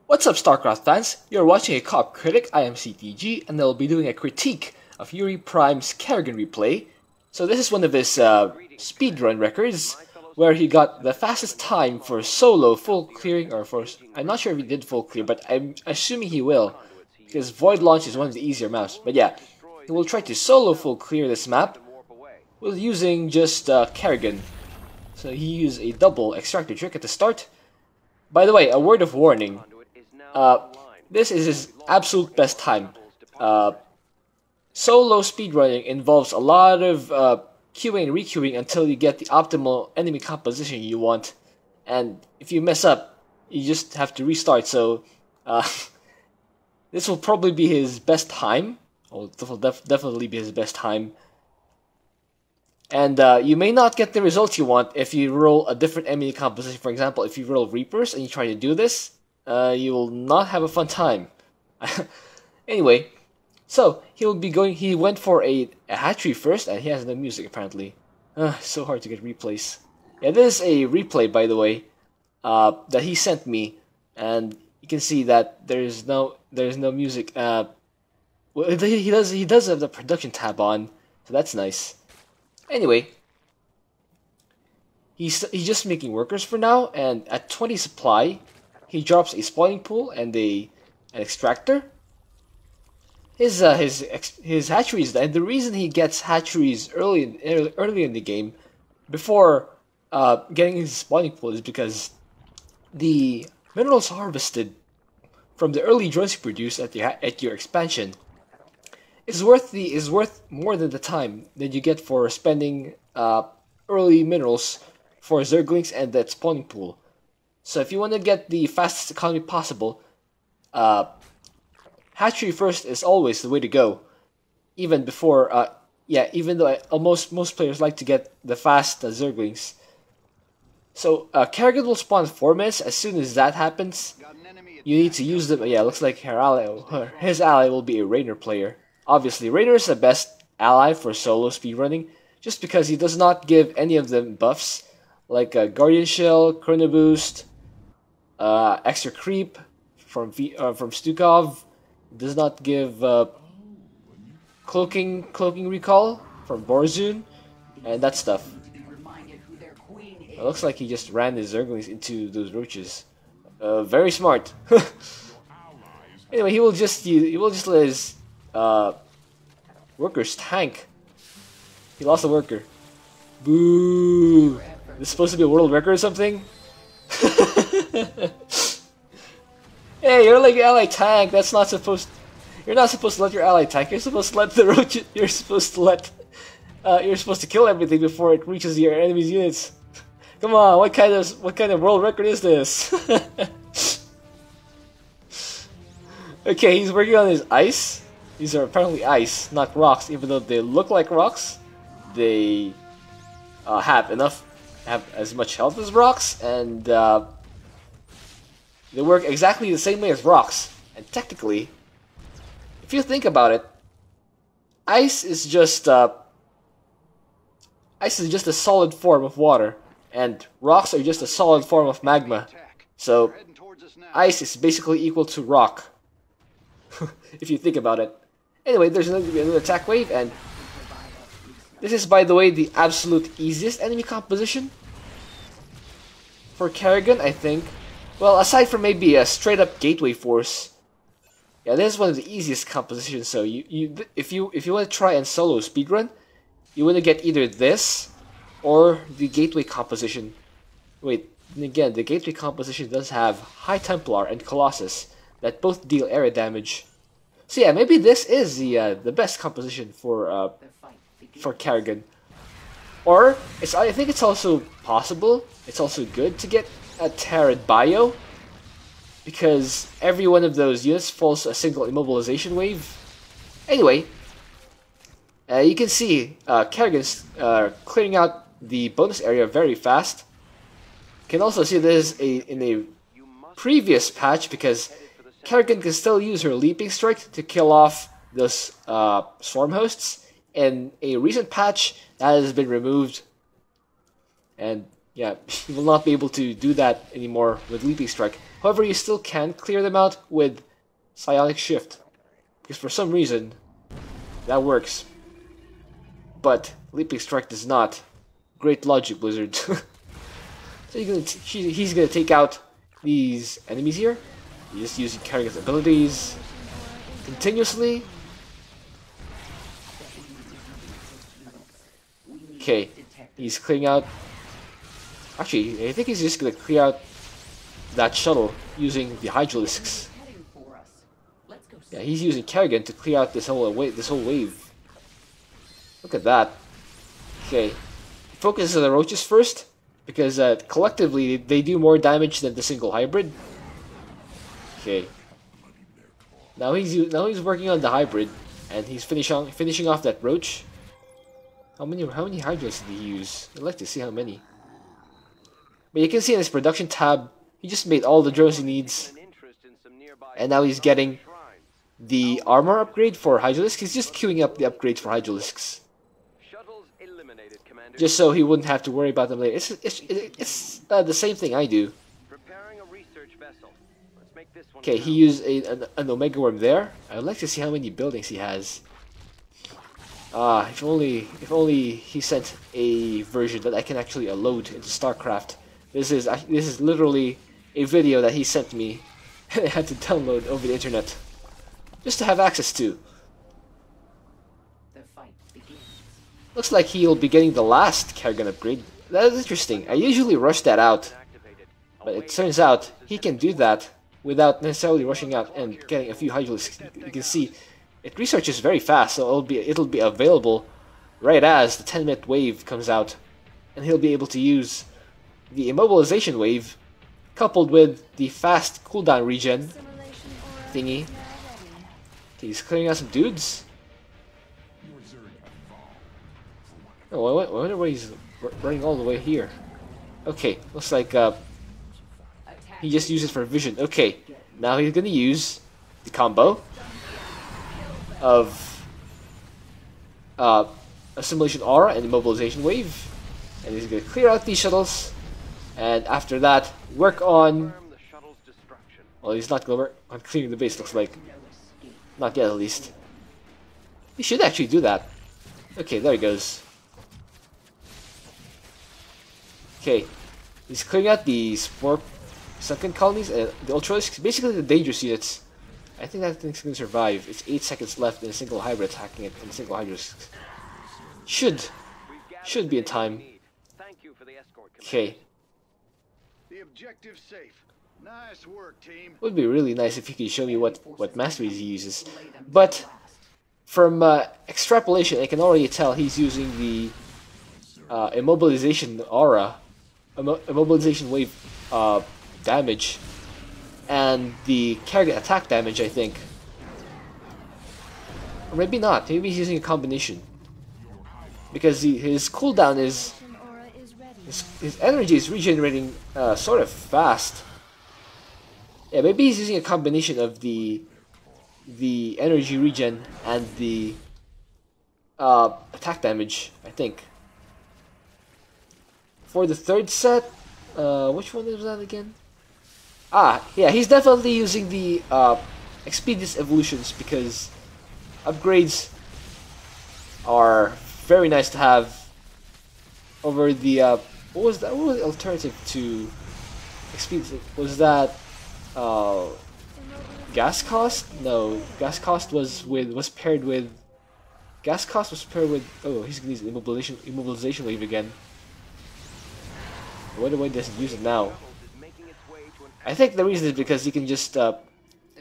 What's up, Starcraft fans? You're watching a co-op Critic. I am CTG, and they'll be doing a critique of Yuri Prime's Kerrigan replay. So this is one of his speedrun records, where he got the fastest time for solo full clearing, or for... I'm not sure if he did full clear, but I'm assuming he will, because Void Launch is one of the easier maps. But yeah, he will try to solo full clear this map with using just Kerrigan. So he used a double extractor trick at the start. By the way, a word of warning. This is his absolute best time. Solo speedrunning involves a lot of queuing and requeuing until you get the optimal enemy composition you want. And if you mess up, you just have to restart. So this will probably be his best time. Well, this will definitely be his best time. And you may not get the results you want if you roll a different enemy composition. For example, if you roll Reapers and you try to do this, you will not have a fun time. Anyway, so he went for a hatchery first, and he has no music apparently. So hard to get replays. Yeah, this is a replay, by the way, that he sent me, and you can see that there's no music. Well, he does have the production tab on, so that's nice. Anyway, he's just making workers for now, and at 20 supply, he drops a spawning pool and an extractor. His hatcheries, and the reason he gets hatcheries early in the game, before getting his spawning pool, is because the minerals harvested from the early drones you produce at your expansion is worth more than the time that you get for spending early minerals for Zerglings and that spawning pool. So if you want to get the fastest economy possible, hatchery first is always the way to go. Even before, even though most players like to get the fast Zerglings. So Kerrigan will spawn in 4 minutes. As soon as that happens, you need to use them. Yeah, it looks like his ally will be a Rainer player. Obviously, Rainer is the best ally for solo speedrunning, just because he does not give any of them buffs, like Guardian Shell, Chrono Boost, extra creep from Stukov. Does not give cloaking recall from Borzun, and that stuff. It looks like he just ran his Zerglings into those roaches. Very smart. Anyway, he will just let his workers tank. He lost a worker. Boo! This is supposed to be a world record or something? Hey, you're like ally tank. That's not supposed. You're not supposed to let your ally tank. You're supposed to let the roach. You're supposed to let. You're supposed to kill everything before it reaches your enemy's units. Come on, what kind of world record is this? Okay, he's working on his ice. These are apparently ice, not rocks. Even though they look like rocks, they have as much health as rocks, and they work exactly the same way as rocks. And technically, if you think about it, ice is just a solid form of water, and rocks are just a solid form of magma. So ice is basically equal to rock, if you think about it. Anyway, there's another attack wave, and this is, by the way, the absolute easiest enemy composition for Kerrigan, I think. Well, aside from maybe a straight-up gateway force, yeah, this is one of the easiest compositions. So if you want to try and solo speedrun, you want to get either this or the gateway composition. Wait, and again, the gateway composition does have High Templar and Colossus that both deal area damage. So yeah, maybe this is the best composition for Kerrigan. Or I think it's also possible. It's also good to get a Terran Bio, because every one of those units falls a single immobilization wave. Anyway, you can see Kerrigan's clearing out the bonus area very fast. You can also see this in a previous patch, because Kerrigan can still use her Leaping Strike to kill off those swarm hosts. In a recent patch, that has been removed, and yeah, you will not be able to do that anymore with Leaping Strike. However, you still can clear them out with Psionic Shift, because for some reason that works. But Leaping Strike does not. Great logic, Blizzard. So he's gonna take out these enemies here. He's just using Kerrigan's abilities continuously. Okay, he's clearing out. Actually, I think he's just gonna clear out that shuttle using the Hydralisks. Yeah, he's using Kerrigan to clear out this whole wave. Look at that. Okay, focus on the roaches first, because collectively they do more damage than the single hybrid. Okay. Now he's working on the hybrid, and he's finishing off that roach. How many hydrals did he use? I'd like to see how many. But you can see in his production tab, he just made all the drones he needs, and now he's getting the armor upgrade for Hydralisks. He's just queuing up the upgrades for Hydralisks, just so he wouldn't have to worry about them later. It's the same thing I do. Okay, he used an Omega Worm there. I would like to see how many buildings he has. If only he sent a version that I can actually load into Starcraft. This is literally a video that he sent me, and I had to download over the internet just to have access to. Looks like he'll be getting the last Kerrigan upgrade. That is interesting. I usually rush that out, but it turns out he can do that without necessarily rushing out and getting a few Hydralisks. You can see it researches very fast, so it'll be available right as the 10-minute wave comes out, and he'll be able to use the immobilization wave coupled with the fast cooldown regen thingy. Okay, he's clearing out some dudes. Oh, I wonder why he's running all the way here. Okay, looks like he just used it for vision. Okay, now he's gonna use the combo of Assimilation Aura and Immobilization Wave, and he's gonna clear out these shuttles, and after that work on. Well, he's not gonna work on clearing the base. Looks like not yet, at least. He should actually do that. Okay, there he goes. Okay, he's clearing out the Spore Sunken colonies and the Ultralisks, basically the dangerous units. I think that thing's gonna survive. It's 8 seconds left in a single hybrid attacking it in a single Hydralisk. Should be in time. Okay. The objective's safe. Nice work, team. Would be really nice if he could show me what masteries he uses. But from extrapolation, I can already tell he's using the immobilization aura, immobilization wave damage, and the Kerrigan attack damage, I think. Or maybe not. Maybe he's using a combination. Because his cooldown is... His energy is regenerating sort of fast. Yeah, maybe he's using a combination of the energy regen and the attack damage, I think. For the third set, which one is that again? Ah, yeah, he's definitely using the Expedience Evolutions, because upgrades are very nice to have over the what was that? What was the alternative to Expedience? Was that gas cost? No, gas cost was paired with oh, he's gonna use immobilization wave again. I wonder why he doesn't use it now. I think the reason is because he can just the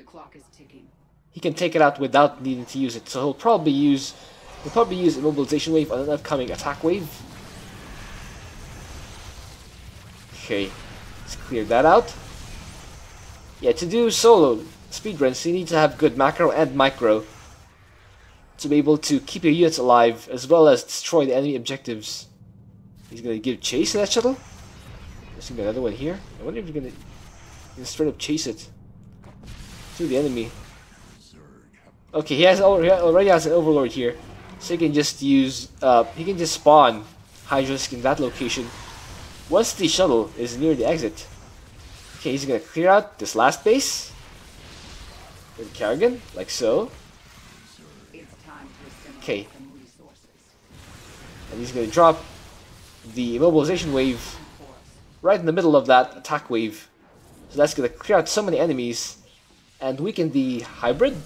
clock is ticking. He can take it out without needing to use it. So he'll probably use immobilization wave on an upcoming attack wave. Okay, let's clear that out. Yeah, to do solo speedruns, you need to have good macro and micro to be able to keep your units alive as well as destroy the enemy objectives. He's gonna give chase to that shuttle. There's gonna be another one here. I wonder if he's gonna straight up chase it to the enemy. Okay, he already has an Overlord here, so he can just use he can just spawn Hydralisk in that location once the shuttle is near the exit. Okay, he's gonna clear out this last base with Kerrigan, like so. Okay. And he's gonna drop the immobilization wave right in the middle of that attack wave. So that's gonna clear out so many enemies and weaken the hybrid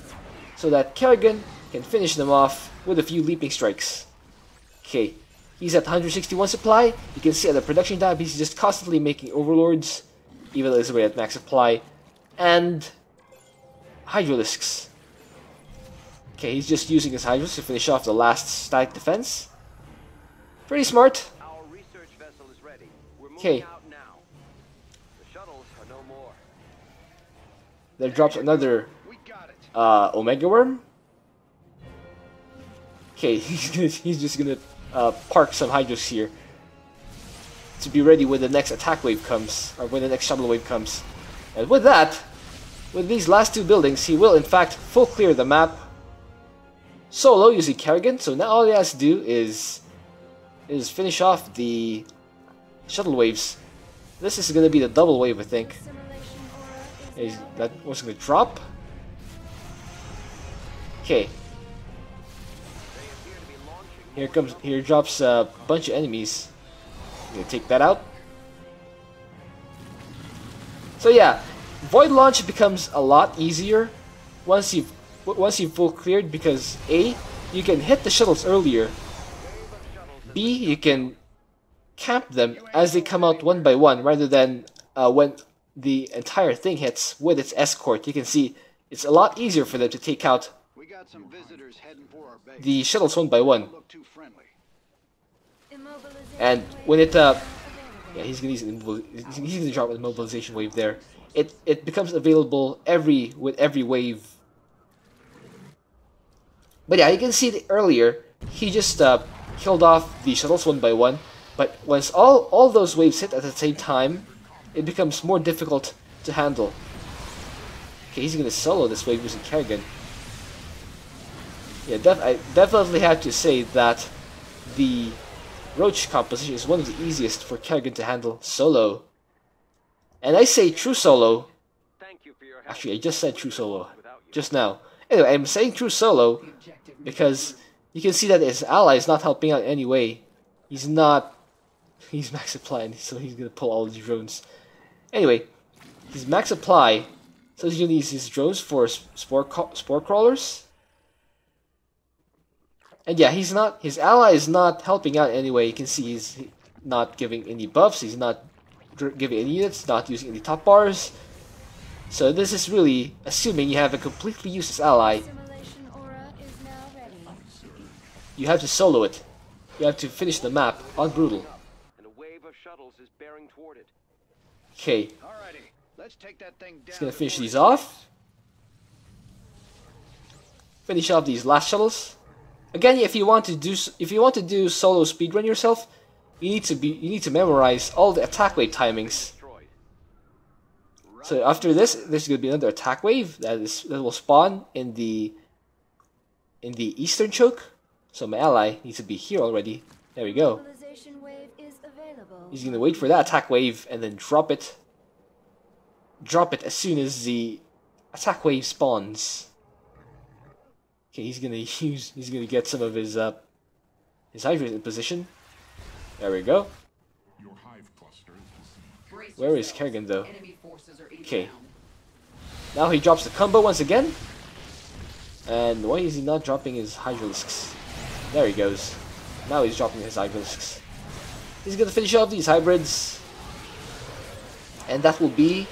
so that Kerrigan can finish them off with a few leaping strikes. Okay, he's at 161 supply. You can see at the production tab he's just constantly making overlords, even though he's already at max supply, and hydralisks. Okay, he's just using his hydras to finish off the last static defense. Pretty smart. Our research vessel is ready. We're moving Okay. out now. The shuttles are no more. There drops another We got it. Omega Worm. Okay, he's just gonna park some hydras here to be ready when the next attack wave comes, or when the next shuttle wave comes. And with that, with these last two buildings, he will in fact full clear the map solo using Kerrigan. So now all he has to do is finish off the shuttle waves. This is gonna be the double wave, I think. That was gonna drop. Okay. Here drops a bunch of enemies. I'm gonna take that out. So yeah, void launch becomes a lot easier once you've full cleared, because A, you can hit the shuttles earlier. B, you can camp them as they come out one by one, rather than when the entire thing hits with its escort. You can see it's a lot easier for them to take out We got some visitors heading for our base. the shuttles one by one. Don't look too friendly. And when it yeah, he's gonna drop an immobilization wave there. It becomes available with every wave. But yeah, you can see that earlier he just killed off the shuttles one by one. But once all those waves hit at the same time, it becomes more difficult to handle. Okay, he's gonna solo this wave using Kerrigan. Yeah, I definitely have to say that the Roach composition is one of the easiest for Kerrigan to handle solo. And I say true solo. Thank you for your help. Actually, I just said true solo just now. Anyway, I'm saying true solo because you can see that his ally is not helping out in any way. He's max supply, so he's gonna pull all the drones. Anyway, he's max supply, so he's gonna use his drones for spore crawlers. And yeah, his ally is not helping out anyway. You can see he's not giving any buffs, he's not giving any units, not using any top bars. So this is really assuming you have a completely useless ally. You have to solo it. You have to finish the map on brutal. And a wave of shuttles is bearing toward it. Okay, Alrighty, let's take that thing down. he's gonna finish before these it- off. Finish off these last shuttles. Again, if you want to do solo speedrun yourself, you need to memorize all the attack wave timings. Destroyed. So after this, there's gonna be another attack wave that will spawn in the eastern choke. So my ally needs to be here already. There we go. He's gonna wait for that attack wave and then drop it. Drop it as soon as the attack wave spawns. Okay, he's gonna get some of his hydras in position. There we go. Where is Kerrigan though? Okay. Now he drops the combo once again. And why is he not dropping his hydralisks? There he goes. Now he's dropping his hydralisks. He's gonna finish off these hybrids. And that will be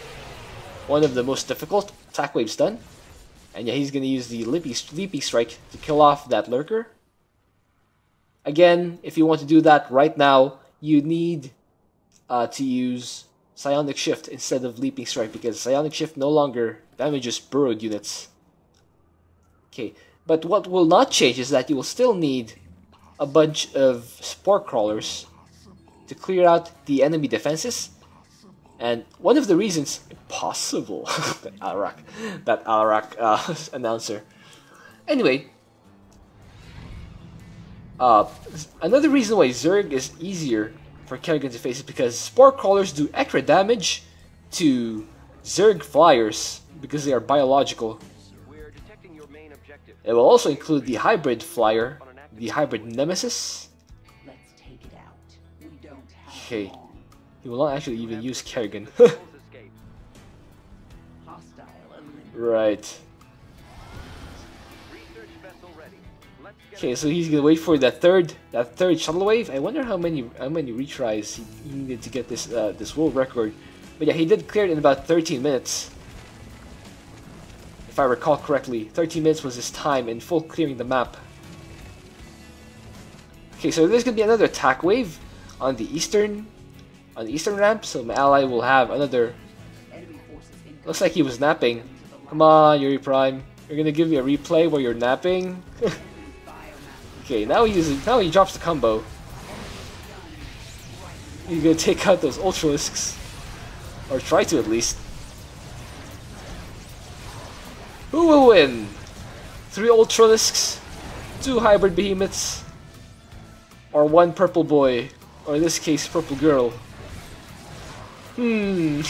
one of the most difficult attack waves done. And yeah, he's gonna use the Leapy Strike to kill off that lurker. Again, if you want to do that right now, you need to use Psionic Shift instead of Leaping Strike, because Psionic Shift no longer damages burrowed units. Okay, but what will not change is that you will still need a bunch of spore crawlers to clear out the enemy defenses. And one of the reasons, impossible, that Alarak announcer. Anyway, another reason why Zerg is easier for Kerrigan to face is because spore crawlers do extra damage to Zerg flyers, because they are biological. We're detecting your main objective. It will also include the hybrid flyer, the hybrid nemesis. Let's take it out. We don't have Okay, long. he will not actually even use Kerrigan. Shuttles escape. Hostile eliminated. Right. Research vessel ready. Let's get Okay, so he's gonna wait for that third shuttle wave. I wonder how many retries he needed to get this world record. But yeah, he did clear it in about 13 minutes. If I recall correctly, 13 minutes was his time in full clearing the map. Okay, so there's gonna be another attack wave on the eastern ramp. So my ally will have another. Enemy forces incoming. Looks like he was napping. Come on, Yuri Prime. You're gonna give me a replay where you're napping. Okay, now he drops the combo. He's gonna take out those Ultralisks. Or try to at least. Who will win? 3 Ultralisks, 2 hybrid behemoths, or 1 purple boy, or in this case, purple girl. Okay.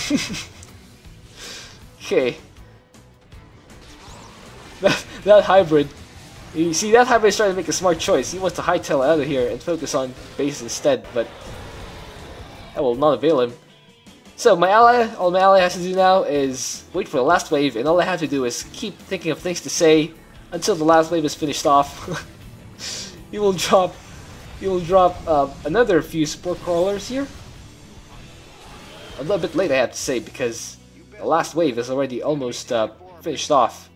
That hybrid. You see, that hybrid is trying to make a smart choice. He wants to hightail out of here and focus on base instead, but that will not avail him. So all my ally has to do now is wait for the last wave, and all I have to do is keep thinking of things to say until the last wave is finished off. He will drop another few spore crawlers here. A little bit late, I have to say, because the last wave is already almost finished off.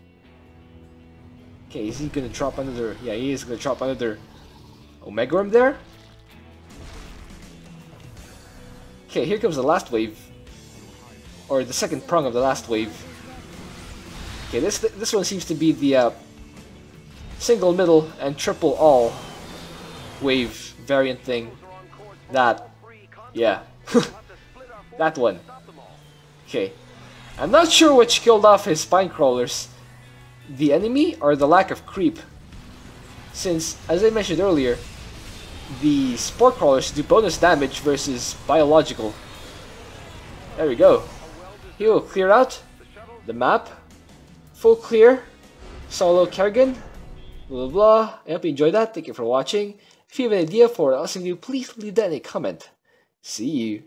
Okay, is he gonna drop another? Yeah, he is gonna drop another Omega Worm there. Okay, here comes the last wave. Or the second prong of the last wave. Okay, this one seems to be the single middle and triple all wave variant thing. That, yeah, that one. Okay, I'm not sure which killed off his spine crawlers, the enemy or the lack of creep. Since, as I mentioned earlier, the spore crawlers do bonus damage versus biological. There we go. He will clear out the map. Full clear. Solo Kerrigan. Blah blah blah. I hope you enjoyed that. Thank you for watching. If you have an idea for what else to do, please leave that in a comment. See you.